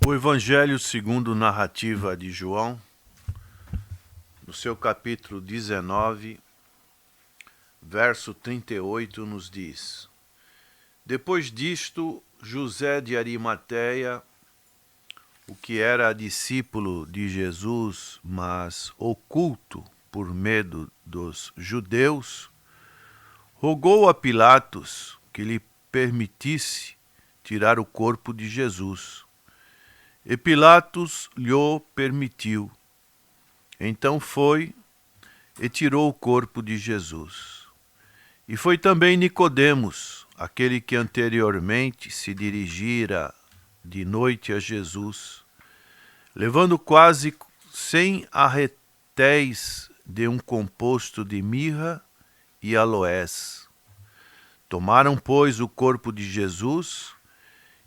O Evangelho segundo narrativa de João, no seu capítulo 19, verso 38, nos diz: Depois disto, José de Arimateia, o que era discípulo de Jesus, mas oculto por medo dos judeus, rogou a Pilatos que lhe permitisse tirar o corpo de Jesus. E Pilatos lhe permitiu. Então foi e tirou o corpo de Jesus. E foi também Nicodemos, aquele que anteriormente se dirigira de noite a Jesus, levando quase 100 arretéis de um composto de mirra e aloés. Tomaram, pois, o corpo de Jesus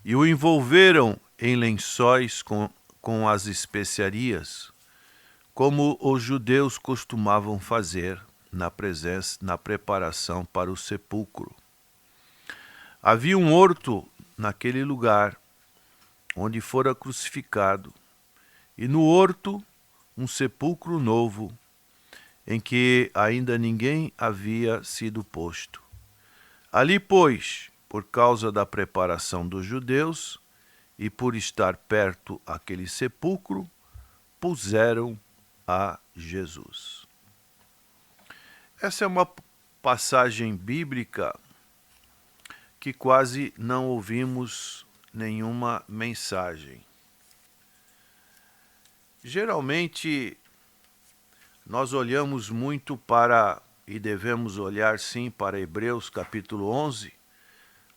e o envolveram em lençóis com as especiarias, como os judeus costumavam fazer na preparação para o sepulcro. Havia um horto naquele lugar onde fora crucificado, e no horto um sepulcro novo, em que ainda ninguém havia sido posto. Ali, pois, por causa da preparação dos judeus e por estar perto aquele sepulcro, puseram a Jesus. Essa é uma passagem bíblica que quase não ouvimos nenhuma mensagem. Geralmente, nós olhamos muito para, e devemos olhar sim, para Hebreus capítulo 11,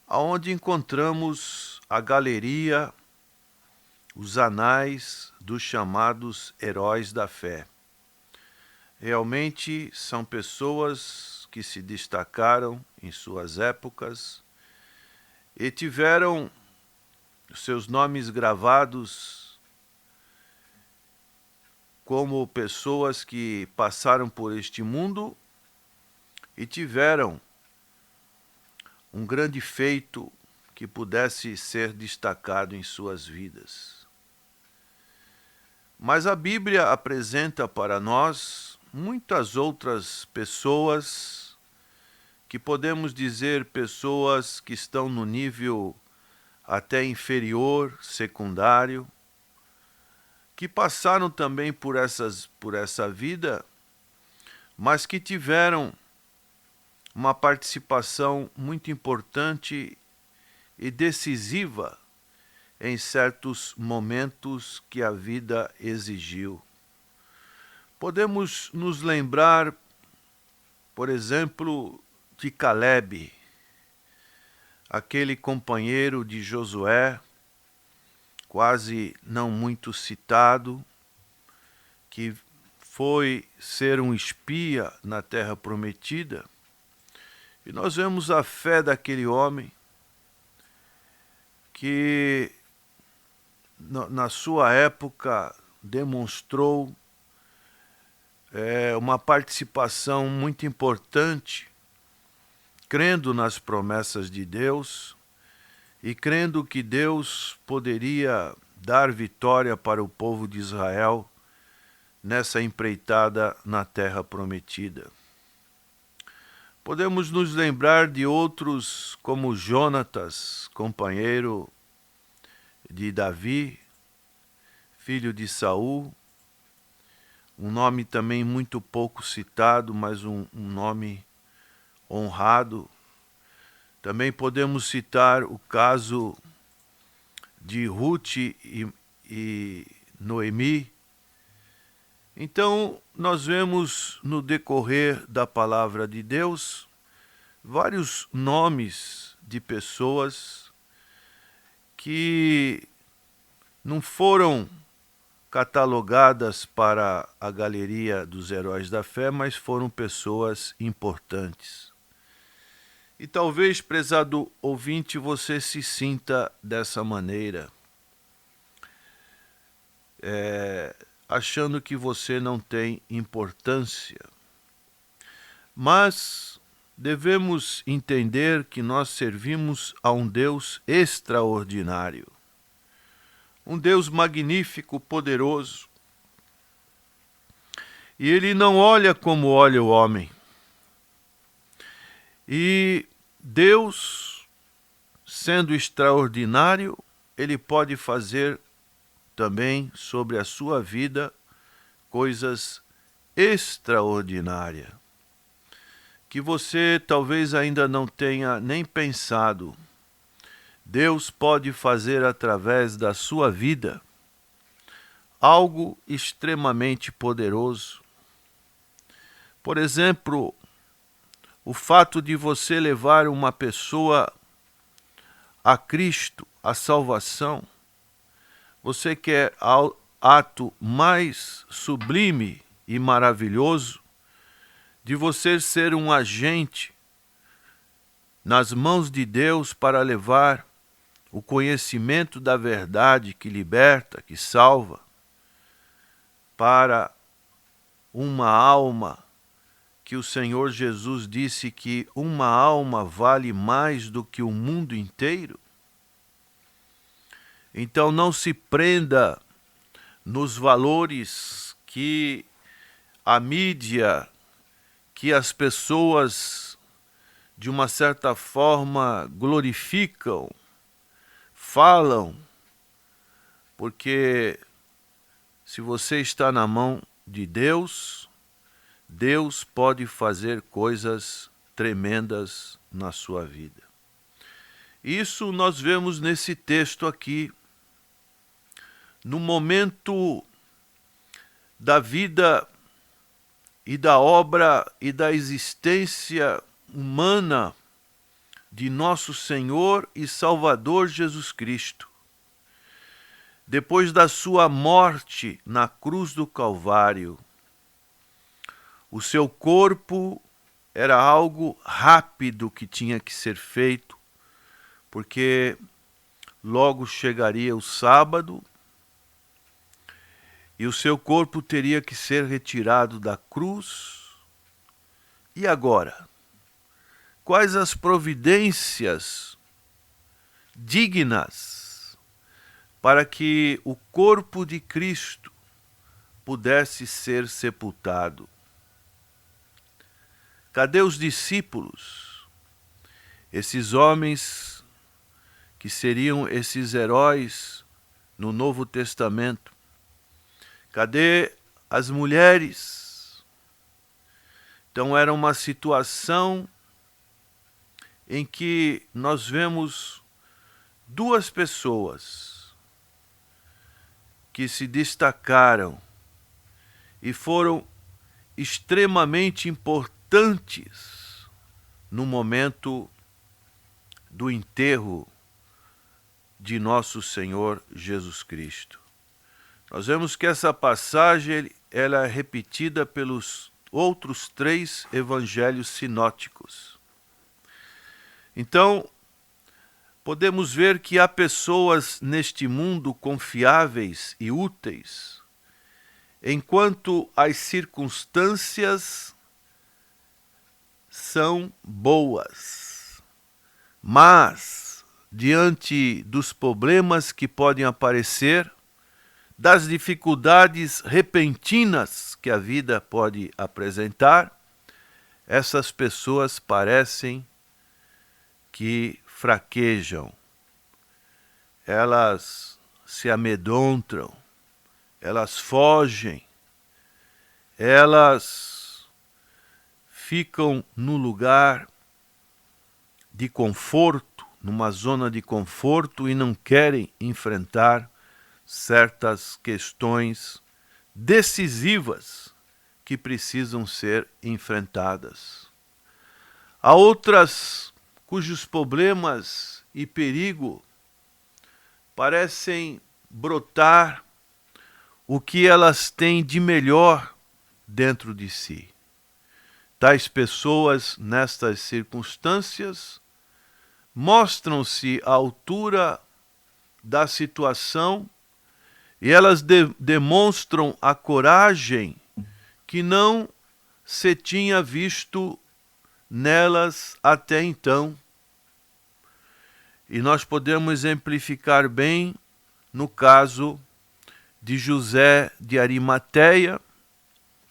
onde encontramos a galeria, os anais dos chamados heróis da fé. Realmente são pessoas que se destacaram em suas épocas e tiveram seus nomes gravados como pessoas que passaram por este mundo e tiveram um grande feito que pudesse ser destacado em suas vidas. Mas a Bíblia apresenta para nós muitas outras pessoas que podemos dizer pessoas que estão no nível até inferior, secundário, que passaram também por essa vida, mas que tiveram uma participação muito importante e decisiva em certos momentos que a vida exigiu. Podemos nos lembrar, por exemplo, de Caleb, aquele companheiro de Josué, quase não muito citado, que foi ser um espia na Terra Prometida. E nós vemos a fé daquele homem que, na sua época, demonstrou uma participação muito importante, crendo nas promessas de Deus e crendo que Deus poderia dar vitória para o povo de Israel nessa empreitada na Terra Prometida. Podemos nos lembrar de outros como Jonatas, companheiro de Davi, filho de Saul, um nome também muito pouco citado, mas um nome honrado. Também podemos citar o caso de Ruth e Noemi. Então, nós vemos no decorrer da palavra de Deus vários nomes de pessoas que não foram catalogadas para a galeria dos heróis da fé, mas foram pessoas importantes. E talvez, prezado ouvinte, você se sinta dessa maneira, achando que você não tem importância. Mas devemos entender que nós servimos a um Deus extraordinário, um Deus magnífico, poderoso. E Ele não olha como olha o homem. E Deus, sendo extraordinário, Ele pode fazer também sobre a sua vida coisas extraordinárias, que você talvez ainda não tenha nem pensado. Deus pode fazer através da sua vida algo extremamente poderoso. Por exemplo, o fato de você levar uma pessoa a Cristo, a salvação, você quer ato mais sublime e maravilhoso de você ser um agente nas mãos de Deus para levar o conhecimento da verdade que liberta, que salva, para uma alma que o Senhor Jesus disse que uma alma vale mais do que o mundo inteiro? Então não se prenda nos valores que a mídia, que as pessoas de uma certa forma glorificam, falam, porque se você está na mão de Deus, Deus pode fazer coisas tremendas na sua vida. Isso nós vemos nesse texto aqui, no momento da vida e da obra e da existência humana de nosso Senhor e Salvador Jesus Cristo. Depois da sua morte na cruz do Calvário, o seu corpo era algo rápido que tinha que ser feito, porque logo chegaria o sábado e o seu corpo teria que ser retirado da cruz. E agora? Quais as providências dignas para que o corpo de Cristo pudesse ser sepultado? Cadê os discípulos? Esses homens que seriam esses heróis no Novo Testamento. Cadê as mulheres? Então era uma situação em que nós vemos duas pessoas que se destacaram e foram extremamente importantes no momento do enterro de nosso Senhor Jesus Cristo. Nós vemos que essa passagem ela é repetida pelos outros 3 evangelhos sinóticos. Então, podemos ver que há pessoas neste mundo confiáveis e úteis, enquanto as circunstâncias são boas. Mas, diante dos problemas que podem aparecer, das dificuldades repentinas que a vida pode apresentar, essas pessoas parecem que fraquejam, elas se amedrontam, elas fogem, elas ficam no lugar de conforto, numa zona de conforto e não querem enfrentar certas questões decisivas que precisam ser enfrentadas. Há outras cujos problemas e perigo parecem brotar o que elas têm de melhor dentro de si. Tais pessoas, nestas circunstâncias, mostram-se à altura da situação e elas demonstram a coragem que não se tinha visto nelas até então. E nós podemos exemplificar bem no caso de José de Arimateia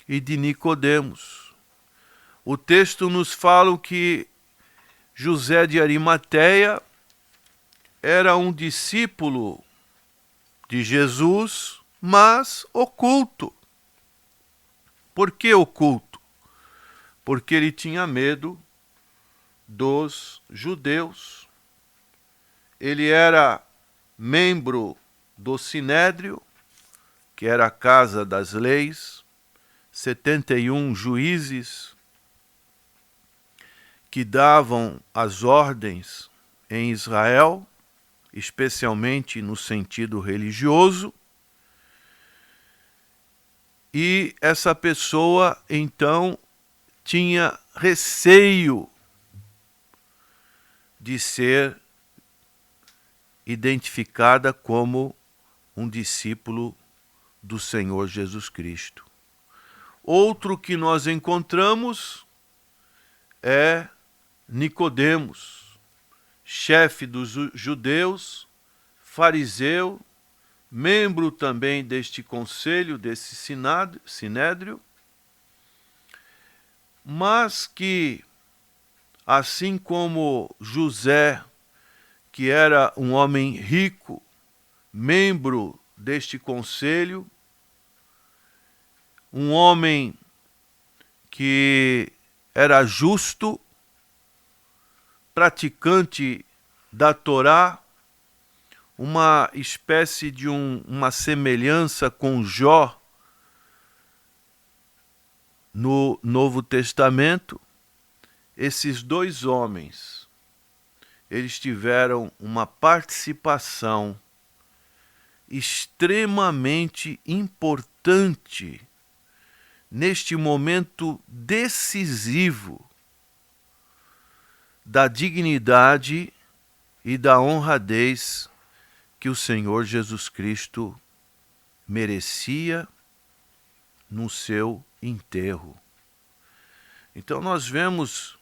e de Nicodemos. O texto nos fala que José de Arimateia era um discípulo de Jesus, mas oculto. Por que oculto? Porque ele tinha medo dos judeus. Ele era membro do Sinédrio, que era a casa das leis, 71 juízes que davam as ordens em Israel, especialmente no sentido religioso. E essa pessoa, então, tinha receio de ser identificada como um discípulo do Senhor Jesus Cristo. Outro que nós encontramos é Nicodemos, chefe dos judeus, fariseu, membro também deste conselho, desse sinédrio, mas que, assim como José, que era um homem rico, membro deste conselho, um homem que era justo, praticante da Torá, uma espécie de uma semelhança com Jó no Novo Testamento. Esses dois homens, eles tiveram uma participação extremamente importante neste momento decisivo da dignidade e da honradez que o Senhor Jesus Cristo merecia no seu enterro. Então nós vemos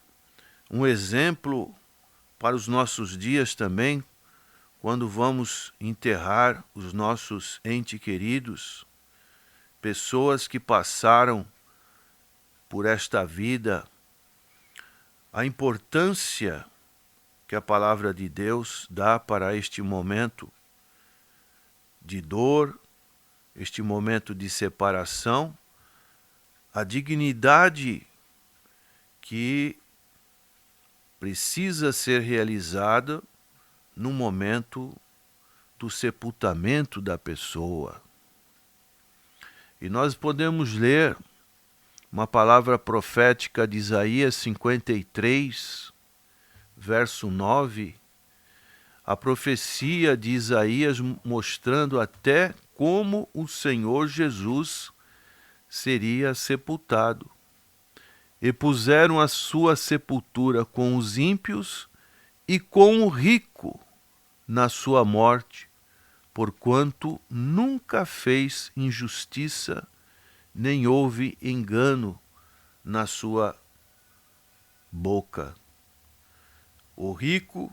um exemplo para os nossos dias também, quando vamos enterrar os nossos entes queridos, pessoas que passaram por esta vida, a importância que a palavra de Deus dá para este momento de dor, este momento de separação, a dignidade que precisa ser realizada no momento do sepultamento da pessoa. E nós podemos ler uma palavra profética de Isaías 53, verso 9, a profecia de Isaías mostrando até como o Senhor Jesus seria sepultado. E puseram a sua sepultura com os ímpios e com o rico na sua morte, porquanto nunca fez injustiça, nem houve engano na sua boca. O rico,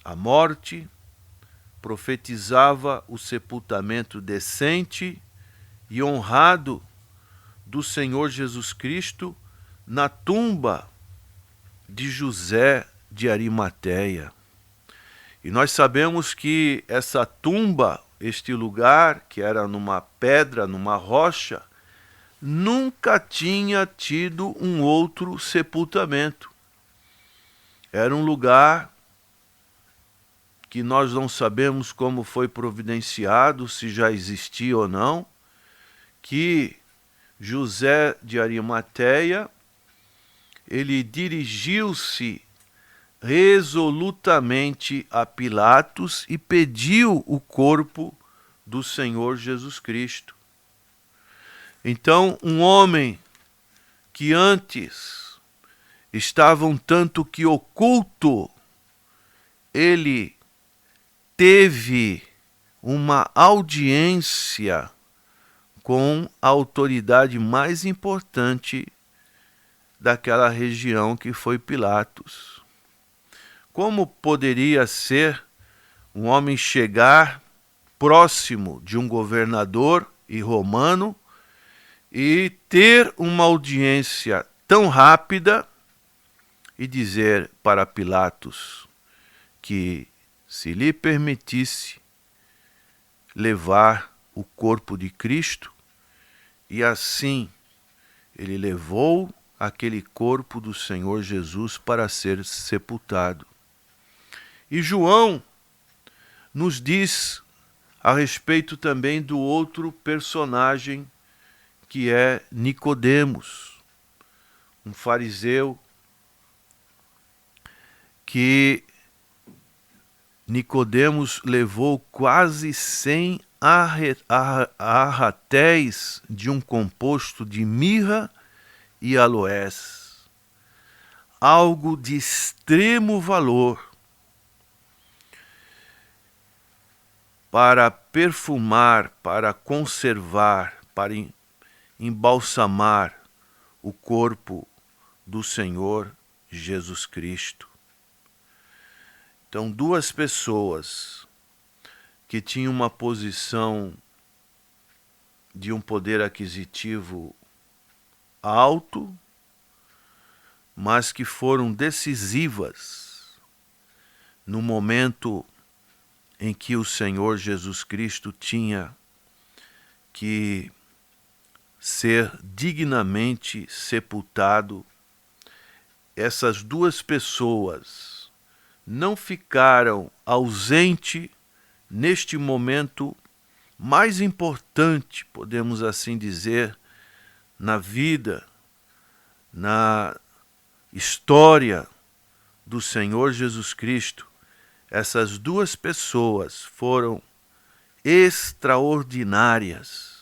a morte, profetizava o sepultamento decente e honrado do Senhor Jesus Cristo na tumba de José de Arimateia. E nós sabemos que essa tumba, este lugar, que era numa pedra, numa rocha, nunca tinha tido um outro sepultamento. Era um lugar que nós não sabemos como foi providenciado, se já existia ou não, que José de Arimateia, ele dirigiu-se resolutamente a Pilatos e pediu o corpo do Senhor Jesus Cristo. Então, um homem que antes estava um tanto que oculto, ele teve uma audiência com a autoridade mais importante daquela região, que foi Pilatos. Como poderia ser um homem chegar próximo de um governador e romano e ter uma audiência tão rápida e dizer para Pilatos que, se lhe permitisse levar o corpo de Cristo, e assim ele levou aquele corpo do Senhor Jesus para ser sepultado. E João nos diz a respeito também do outro personagem, que é Nicodemos, um fariseu que Nicodemos levou quase 100 arratéis de um composto de mirra e aloés, algo de extremo valor, para perfumar, para conservar, para embalsamar o corpo do Senhor Jesus Cristo. Então, duas pessoas que tinham uma posição de um poder aquisitivo alto, mas que foram decisivas no momento em que o Senhor Jesus Cristo tinha que ser dignamente sepultado. Essas duas pessoas não ficaram ausentes neste momento mais importante, podemos assim dizer, na vida, na história do Senhor Jesus Cristo. Essas duas pessoas foram extraordinárias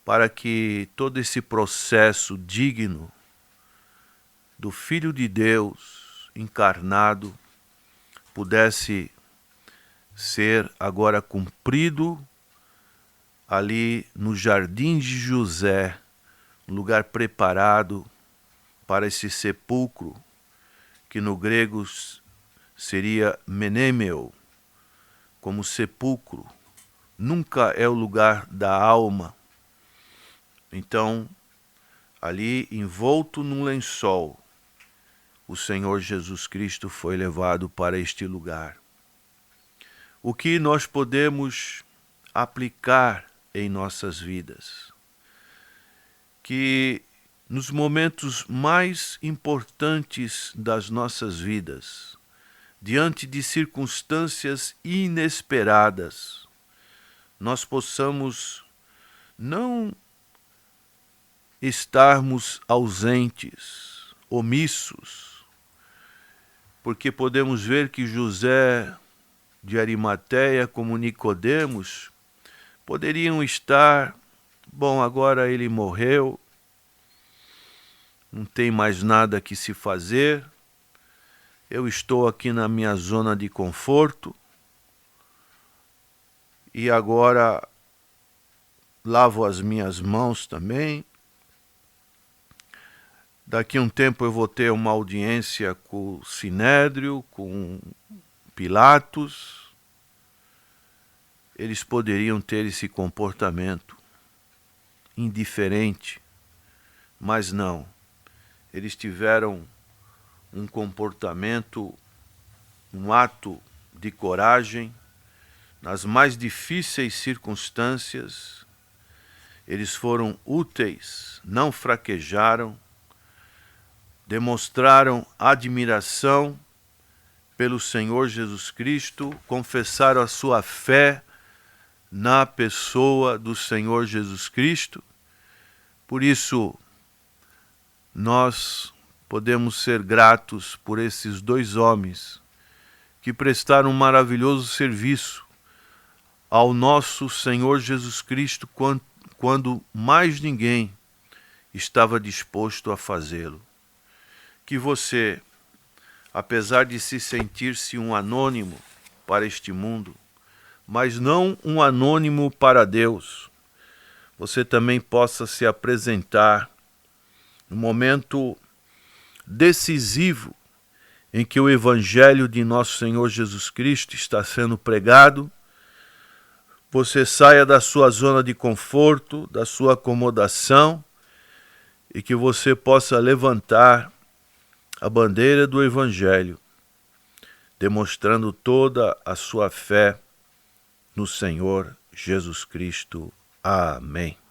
para que todo esse processo digno do Filho de Deus encarnado pudesse ser agora cumprido ali no Jardim de José, um lugar preparado para esse sepulcro, que no grego seria menemeu, como sepulcro, nunca é o lugar da alma. Então, ali envolto num lençol, o Senhor Jesus Cristo foi levado para este lugar. O que nós podemos aplicar em nossas vidas? Que nos momentos mais importantes das nossas vidas, diante de circunstâncias inesperadas, nós possamos não estarmos ausentes, omissos, porque podemos ver que José de Arimateia, como Nicodemos, poderiam estar, bom, agora ele morreu, não tem mais nada que se fazer, eu estou aqui na minha zona de conforto e agora lavo as minhas mãos também. Daqui a um tempo eu vou ter uma audiência com o Sinédrio, com Pilatos. Eles poderiam ter esse comportamento indiferente, mas não. Eles tiveram um comportamento, um ato de coragem nas mais difíceis circunstâncias. Eles foram úteis, não fraquejaram, demonstraram admiração pelo Senhor Jesus Cristo, confessaram a sua fé na pessoa do Senhor Jesus Cristo. Por isso, nós podemos ser gratos por esses dois homens que prestaram um maravilhoso serviço ao nosso Senhor Jesus Cristo quando mais ninguém estava disposto a fazê-lo. Que você, apesar de se sentir-se um anônimo para este mundo, mas não um anônimo para Deus, você também possa se apresentar no momento decisivo em que o Evangelho de nosso Senhor Jesus Cristo está sendo pregado você saia da sua zona de conforto, da sua acomodação, e que você possa levantar a bandeira do Evangelho, demonstrando toda a sua fé no Senhor Jesus Cristo. Amém.